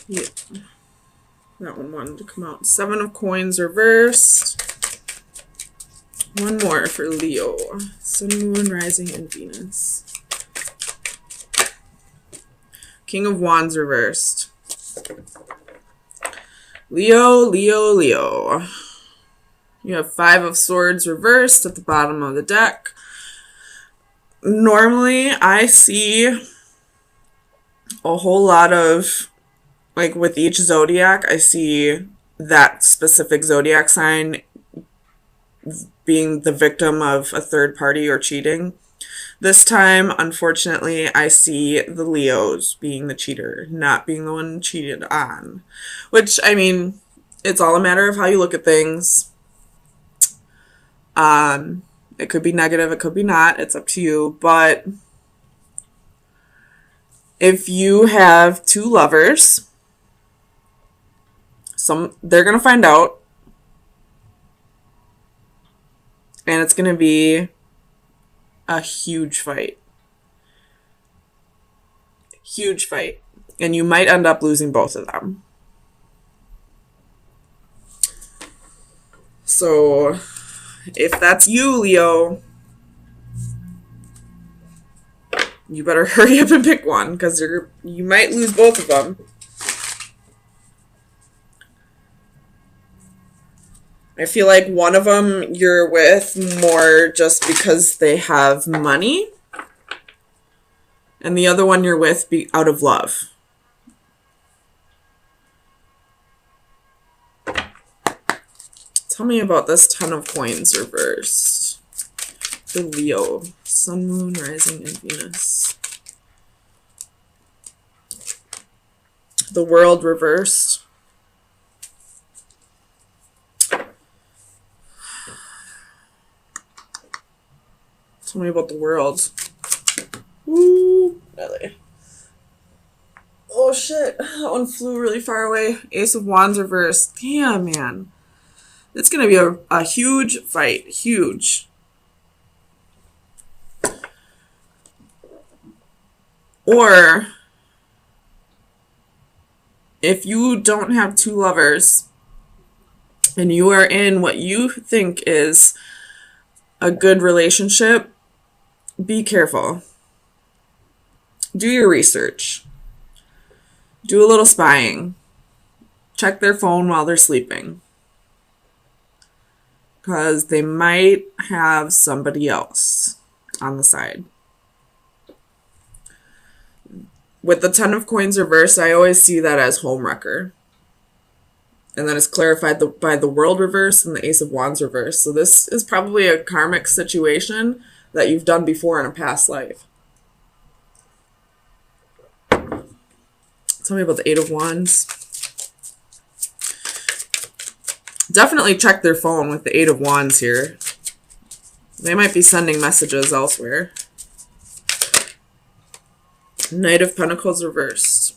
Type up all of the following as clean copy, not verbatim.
Yeah. That one wanted to come out. 7 of Coins reversed. One more for Leo. Sun, Moon, Rising, and Venus. King of Wands reversed. Leo, Leo, Leo. You have 5 of Swords reversed at the bottom of the deck. Normally, I see a whole lot of, like with each zodiac, I see that specific zodiac sign being the victim of a third party or cheating. This time, unfortunately, I see the Leos being the cheater, not being the one cheated on. Which, I mean, it's all a matter of how you look at things. It could be negative, it could be not. It's up to you. But if you have 2 lovers, they're going to find out. And it's going to be a huge fight. Huge fight. And you might end up losing both of them. So, if that's you, Leo, you better hurry up and pick one, because you might lose both of them. I feel like one of them you're with more just because they have money, and the other one you're with out of love. Tell me about this 10 of Coins reversed. For Leo, Sun, Moon, Rising, and Venus. The World reversed. Tell me about the World. Ooh, really. Oh shit, that one flew really far away. Ace of Wands reversed. Damn, man. It's going to be a huge fight. Huge. Or, if you don't have 2 lovers, and you are in what you think is a good relationship, be careful. Do your research. Do a little spying. Check their phone while they're sleeping. Because they might have somebody else on the side. With the 10 of Coins reversed, I always see that as homewrecker. And then it's clarified by the World reverse and the Ace of Wands reverse. So this is probably a karmic situation that you've done before in a past life. Tell me about the 8 of Wands. Definitely check their phone with the 8 of Wands here. They might be sending messages elsewhere. Knight of Pentacles reversed.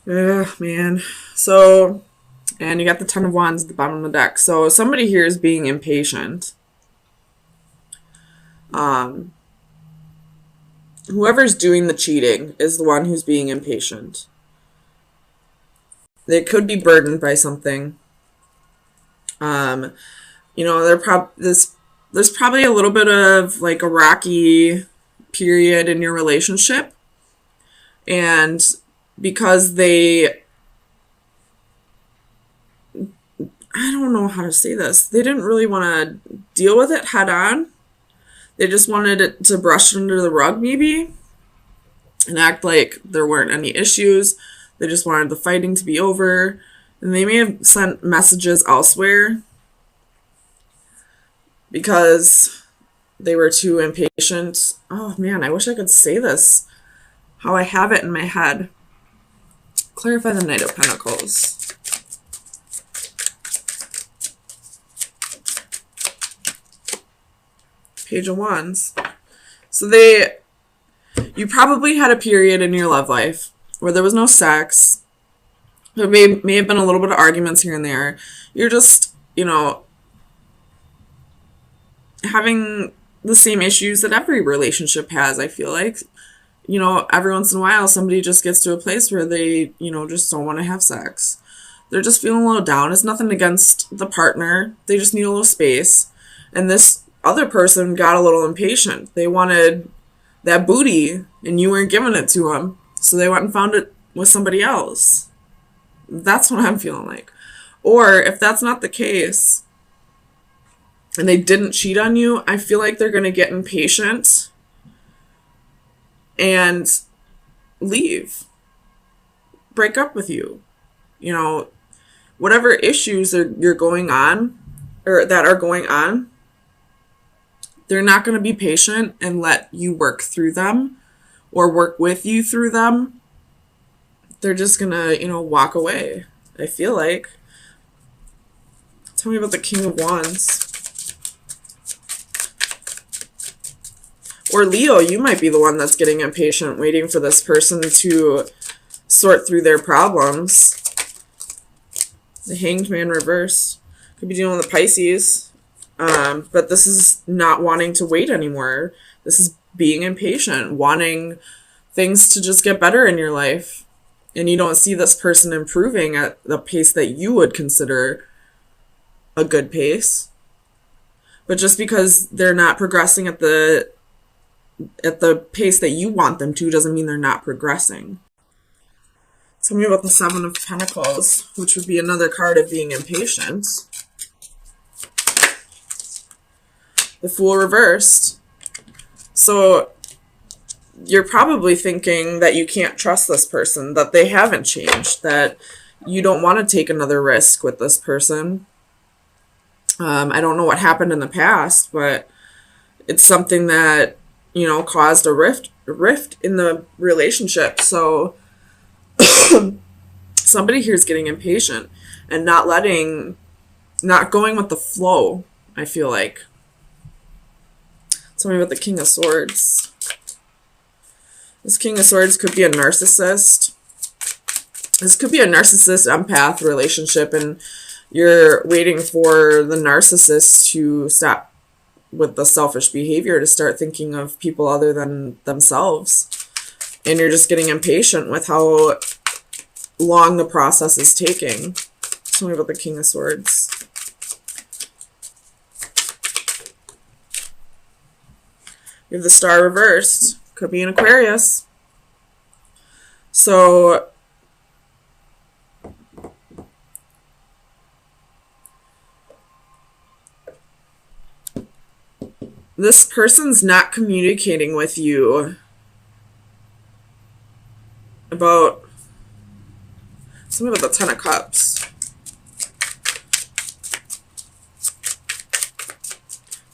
Ugh, man. So, and you got the 10 of Wands at the bottom of the deck. So somebody here is being impatient. Whoever's doing the cheating is the one who's being impatient. They could be burdened by something. You know, there's probably a little bit of like a rocky period in your relationship. And because I don't know how to say this. They didn't really want to deal with it head on. They just wanted it to brush under the rug maybe and act like there weren't any issues. They just wanted the fighting to be over. And they may have sent messages elsewhere because they were too impatient. Oh man, I wish I could say this how I have it in my head. Clarify the Knight of Pentacles. Page of Wands. So you probably had a period in your love life where there was no sex. There may have been a little bit of arguments here and there. You're just, you know, having the same issues that every relationship has, I feel like. you know, every once in a while somebody just gets to a place where they, you know, just don't want to have sex. They're just feeling a little down. It's nothing against the partner. They just need a little space. And this other person got a little impatient. They wanted that booty and you weren't giving it to them. So they went and found it with somebody else. That's what I'm feeling like. Or if that's not the case and they didn't cheat on you, I feel like they're going to get impatient and leave, break up with you. You know, whatever issues you're going on or that are going on, they're not going to be patient and let you work through them or work with you through them. They're just going to, you know, walk away, I feel like. Tell me about the King of Wands. Or Leo, you might be the one that's getting impatient, waiting for this person to sort through their problems. The Hanged Man reverse. Could be dealing with the Pisces. But this is not wanting to wait anymore. This is being impatient, wanting things to just get better in your life. And you don't see this person improving at the pace that you would consider a good pace. But just because they're not progressing at the pace that you want them to doesn't mean they're not progressing. Tell me about the Seven of Pentacles, which would be another card of being impatient. The Fool reversed. So you're probably thinking that you can't trust this person, that they haven't changed, that you don't want to take another risk with this person. I don't know what happened in the past, but it's something that, you know, caused a rift in the relationship. So somebody here is getting impatient and not going with the flow, I feel like. Tell me about the King of Swords. This King of Swords could be a narcissist. This could be a narcissist empath relationship, and you're waiting for the narcissist to stop with the selfish behavior, to start thinking of people other than themselves. And you're just getting impatient with how long the process is taking. Tell me about the King of Swords. You have the Star reversed. Could be an Aquarius. So this person's not communicating with you about something about the Ten of Cups.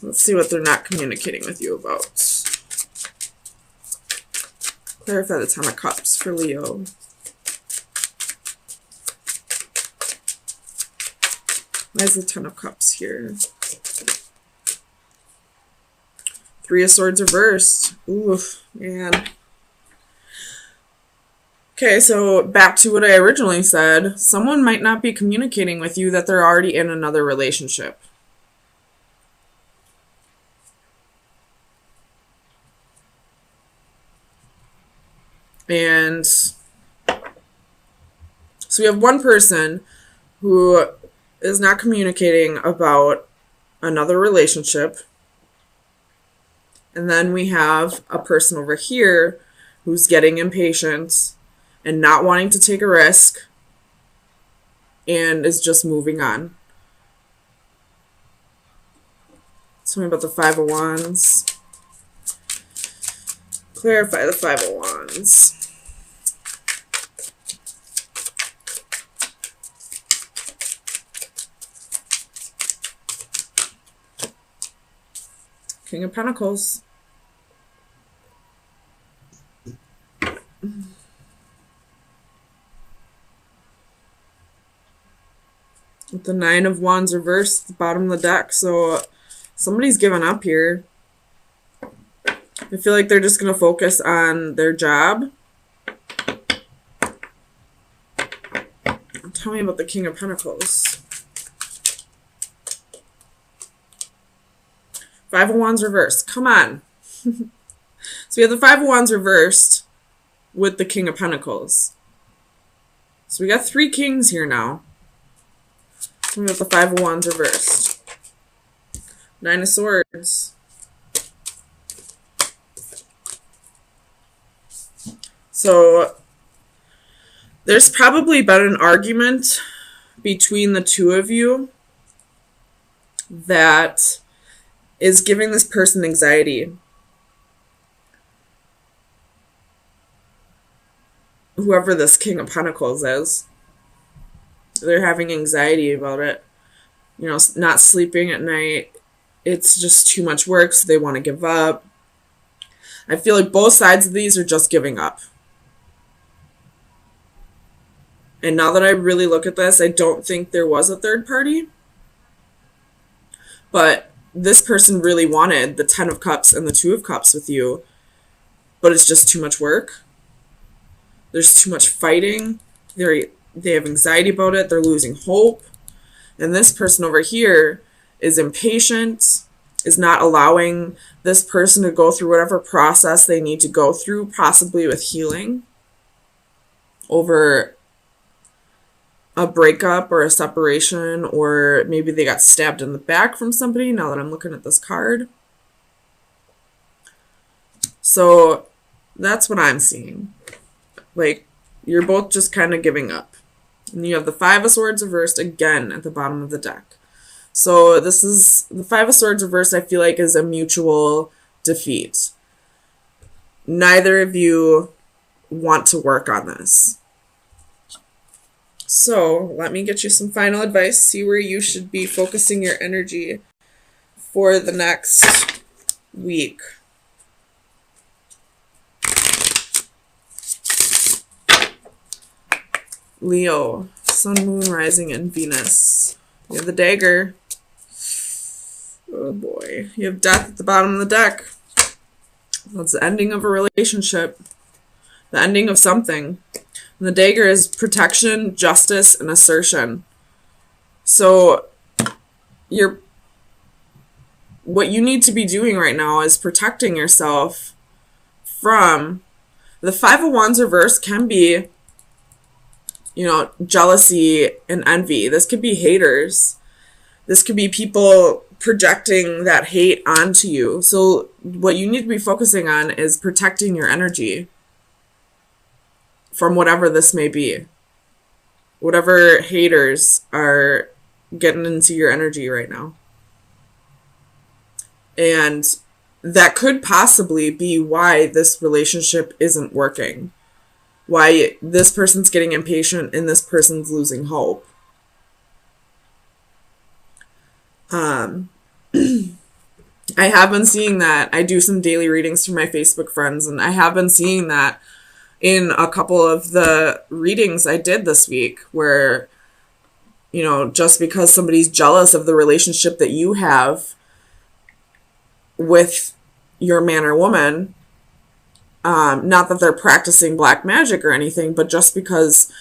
Let's see what they're not communicating with you about. Clarify the Ten of Cups for Leo. Why is the Ten of Cups here? Three of Swords reversed. Ooh, man. Okay, so back to what I originally said. Someone might not be communicating with you that they're already in another relationship. And so we have one person who is not communicating about another relationship. And then we have a person over here who's getting impatient and not wanting to take a risk and is just moving on. Tell me about the Five of Wands. Clarify the Five of Wands. King of Pentacles. With the Nine of Wands reversed at the bottom of the deck. So somebody's given up here. I feel like they're just going to focus on their job. Tell me about the King of Pentacles. Five of Wands reversed. Come on. So we have the Five of Wands reversed. with the King of Pentacles. So we got 3 kings here now. We got the 5 of Wands reversed. 9 of Swords. So there's probably been an argument between the two of you that is giving this person anxiety. Whoever this King of Pentacles is, they're having anxiety about it. You know, not sleeping at night. It's just too much work, so they want to give up. I feel like both sides of these are just giving up. And now that I really look at this, I don't think there was a third party. But this person really wanted the 10 of Cups and the 2 of Cups with you. But it's just too much work. There's too much fighting. They have anxiety about it. They're losing hope. And this person over here is impatient, is not allowing this person to go through whatever process they need to go through, possibly with healing over a breakup or a separation, or maybe they got stabbed in the back from somebody, now that I'm looking at this card. So that's what I'm seeing. Like, you're both just kind of giving up. And you have the 5 of Swords reversed again at the bottom of the deck. So this is, the 5 of Swords reversed, I feel like, is a mutual defeat. Neither of you want to work on this. So let me get you some final advice. See where you should be focusing your energy for the next week. Leo, Sun, Moon, Rising, and Venus. You have the Dagger. Oh boy. You have Death at the bottom of the deck. That's the ending of a relationship. The ending of something. And the Dagger is protection, justice, and assertion. So what you need to be doing right now is protecting yourself from the 5 of Wands reverse. Can be, you know, jealousy and envy. This could be haters. This could be people projecting that hate onto you. So what you need to be focusing on is protecting your energy from whatever this may be. Whatever haters are getting into your energy right now. And that could possibly be why this relationship isn't working. Why this person's getting impatient and this person's losing hope. I have been seeing that. I do some daily readings for my Facebook friends, and I have been seeing that in a couple of the readings I did this week, where, you know, just because somebody's jealous of the relationship that you have with your man or woman, not that they're practicing black magic or anything, but just because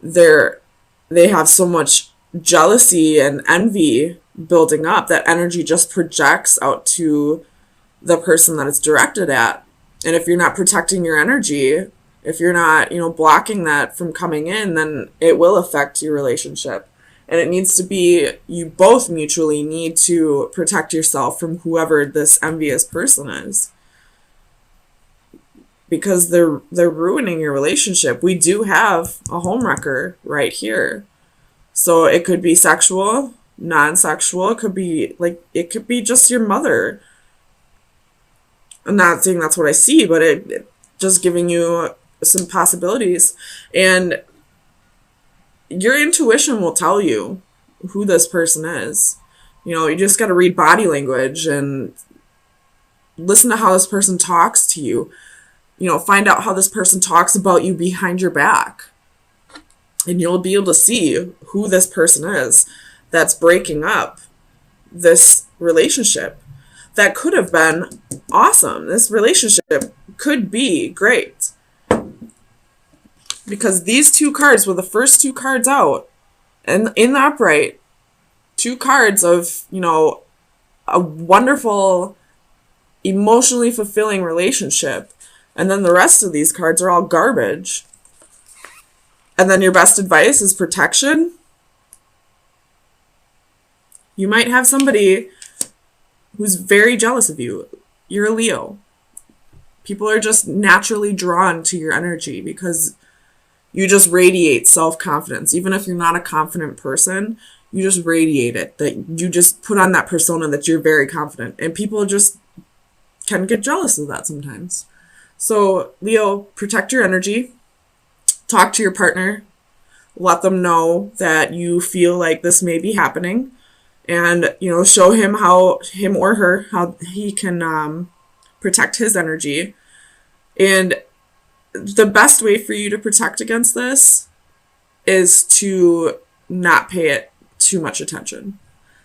they have so much jealousy and envy building up, that energy just projects out to the person that it's directed at. And if you're not protecting your energy, if you're not, you know, blocking that from coming in, then it will affect your relationship. And it needs to be, you both mutually need to protect yourself from whoever this envious person is. Because they're ruining your relationship. We do have a homewrecker right here. So it could be sexual, non-sexual. It could be just your mother. I'm not saying that's what I see, but it just giving you some possibilities. And your intuition will tell you who this person is. You know, you just got to read body language and listen to how this person talks to you. You know, find out how this person talks about you behind your back. And you'll be able to see who this person is that's breaking up this relationship. That could have been awesome. This relationship could be great. Because these 2 cards were the first 2 cards out. And in the upright, 2 cards of, you know, a wonderful, emotionally fulfilling relationship. And then the rest of these cards are all garbage. And then your best advice is protection. You might have somebody who's very jealous of you. You're a Leo. People are just naturally drawn to your energy because you just radiate self-confidence. Even if you're not a confident person, you just radiate it. That you just put on that persona that you're very confident. And people just can get jealous of that sometimes. So, Leo, protect your energy. Talk to your partner. Let them know that you feel like this may be happening. And, show him or her, how he can protect his energy. And the best way for you to protect against this is to not pay it too much attention.